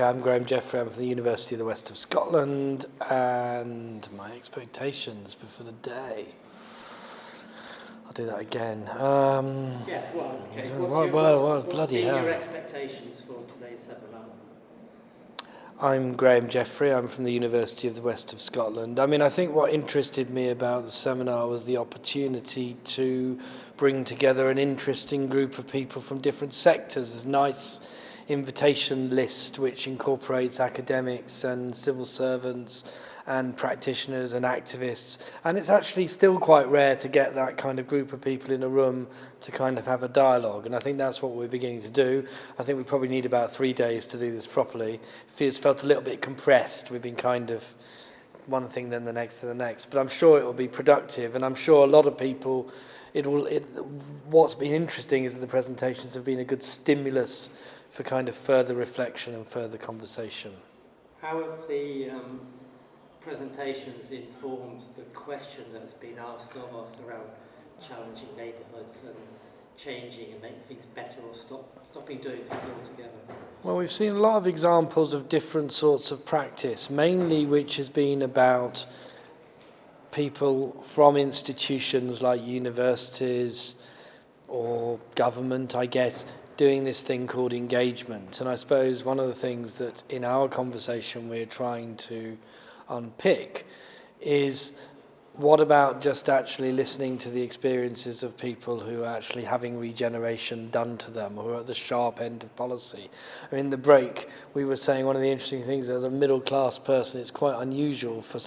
Okay, I'm Graham Jeffrey, I'm from the University of the West of Scotland, and my expectations for the day. I'll do that again. Okay. Bloody hell. Your expectations for today's seminar? I'm Graham Jeffrey, I'm from the University of the West of Scotland. I think what interested me about the seminar was the opportunity to bring together an interesting group of people from different sectors. There's a nice invitation list which incorporates academics and civil servants and practitioners and activists, and it's actually still quite rare to get that kind of group of people in a room to kind of have a dialogue, and I think that's what we're beginning to do. I think we probably need about 3 days to do this properly. It's felt a little bit compressed. We've been kind of one thing then the next to the next, but I'm sure it will be productive, and I'm sure a lot of people what's been interesting is that the presentations have been a good stimulus for kind of further reflection and further conversation. How have the presentations informed the question that's been asked of us around challenging neighbourhoods and changing and making things better, or stopping doing things altogether? Well, we've seen a lot of examples of different sorts of practice, mainly which has been about people from institutions like universities or government, I guess, doing this thing called engagement. And I suppose one of the things that in our conversation we're trying to unpick is, what about just actually listening to the experiences of people who are actually having regeneration done to them, or who are at the sharp end of policy? In the break, we were saying one of the interesting things, as a middle-class person, it's quite unusual for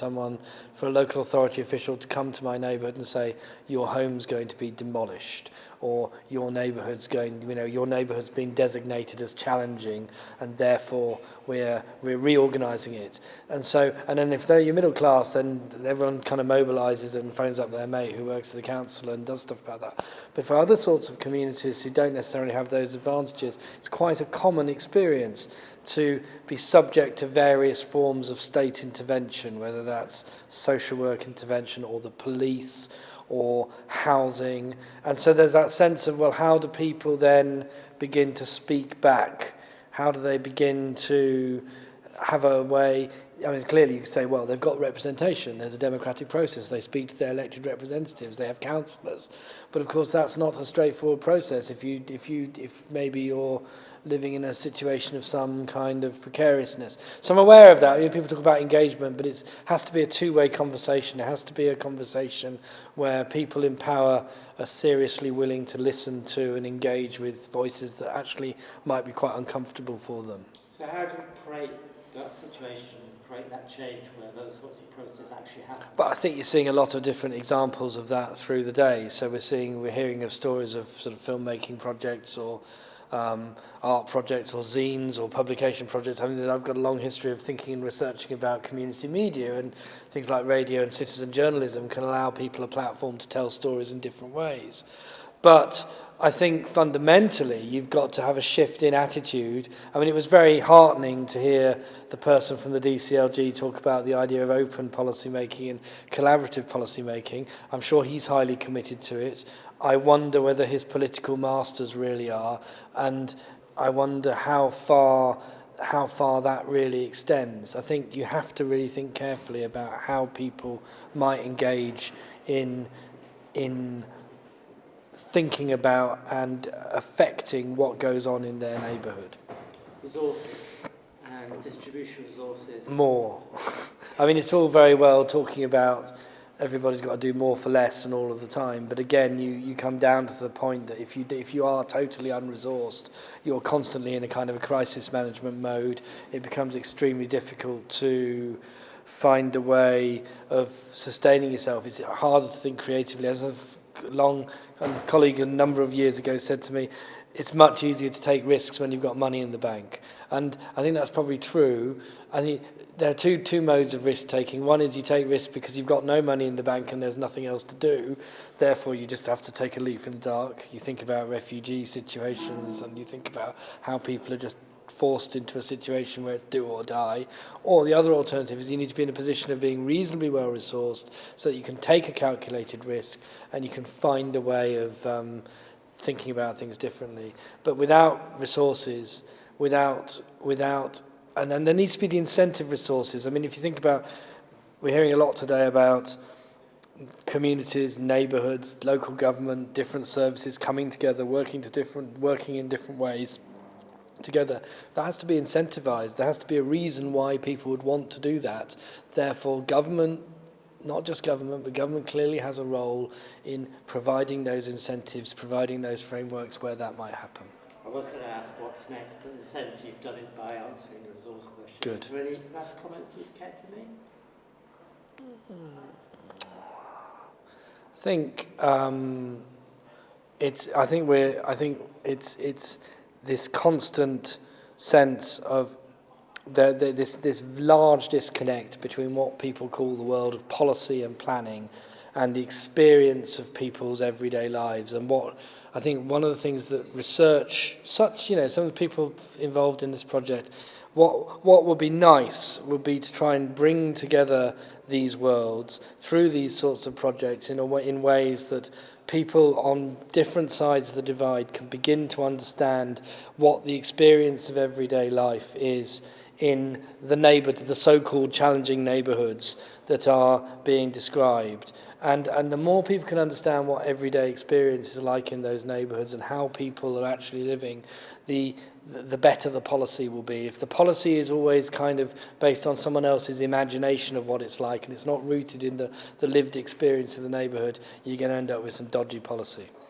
a local authority official to come to my neighbourhood and say, your home's going to be demolished, or your neighbourhood's been designated as challenging, and therefore we're reorganising it. And then if you're middle class, then everyone kind of mobilises and phones up their mate who works at the council and does stuff about that. But for other sorts of communities who don't necessarily have those advantages, it's quite a common experience to be subject to various forms of state intervention, whether that's social work intervention or the police or housing. And so there's that sense of, well, how do people then begin to speak back? How do they begin to have a way? Clearly you could say, well, they've got representation, there's a democratic process, they speak to their elected representatives, they have councillors. But of course that's not a straightforward process if maybe you're living in a situation of some kind of precariousness. So I'm aware of that. People talk about engagement, but it has to be a two-way conversation. It has to be a conversation where people in power are seriously willing to listen to and engage with voices that actually might be quite uncomfortable for them. So how do we create that situation, create that change where those sorts of processes actually happen? But I think you're seeing a lot of different examples of that through the day. So we're hearing of stories of sort of filmmaking projects or art projects or zines or publication projects. I've got a long history of thinking and researching about community media, and things like radio and citizen journalism can allow people a platform to tell stories in different ways. But I think fundamentally you've got to have a shift in attitude. It was very heartening to hear the person from the DCLG talk about the idea of open policy making and collaborative policy making. I'm sure he's highly committed to it. I wonder whether his political masters really are, and I wonder how far that really extends. I think you have to really think carefully about how people might engage in thinking about and affecting what goes on in their neighbourhood. Resources and distribution resources. More. It's all very well talking about everybody's got to do more for less and all of the time, but again you come down to the point that if you are totally unresourced, you're constantly in a kind of a crisis management mode. It becomes extremely difficult to find a way of sustaining yourself. It's harder to think creatively. As a colleague a number of years ago said to me, it's much easier to take risks when you've got money in the bank. And I think that's probably true. I think there are two modes of risk taking. One is you take risks because you've got no money in the bank and there's nothing else to do. Therefore, you just have to take a leap in the dark. You think about refugee situations and you think about how people are just forced into a situation where it's do or die. Or the other alternative is you need to be in a position of being reasonably well resourced so that you can take a calculated risk and you can find a way of thinking about things differently. But without resources, without and then there needs to be the incentive resources. I mean, if you think about, we're hearing a lot today about communities, neighbourhoods, local government, different services coming together, working in different ways together. That has to be incentivised. There has to be a reason why people would want to do that. Therefore, government, not just government, but government clearly has a role in providing those incentives, providing those frameworks where that might happen. I was going to ask what's next, but in a sense you've done it by answering the resource question. Good. Is there any last comments you'd care to make? It's this constant sense of this large disconnect between what people call the world of policy and planning and the experience of people's everyday lives. And what I think one of the things that research, some of the people involved in this project, what would be nice would be to try and bring together these worlds through these sorts of projects in ways that people on different sides of the divide can begin to understand what the experience of everyday life is in the so-called challenging neighbourhoods that are being described. And the more people can understand what everyday experience is like in those neighbourhoods and how people are actually living, the better the policy will be. If the policy is always kind of based on someone else's imagination of what it's like and it's not rooted in the lived experience of the neighbourhood, you're going to end up with some dodgy policy.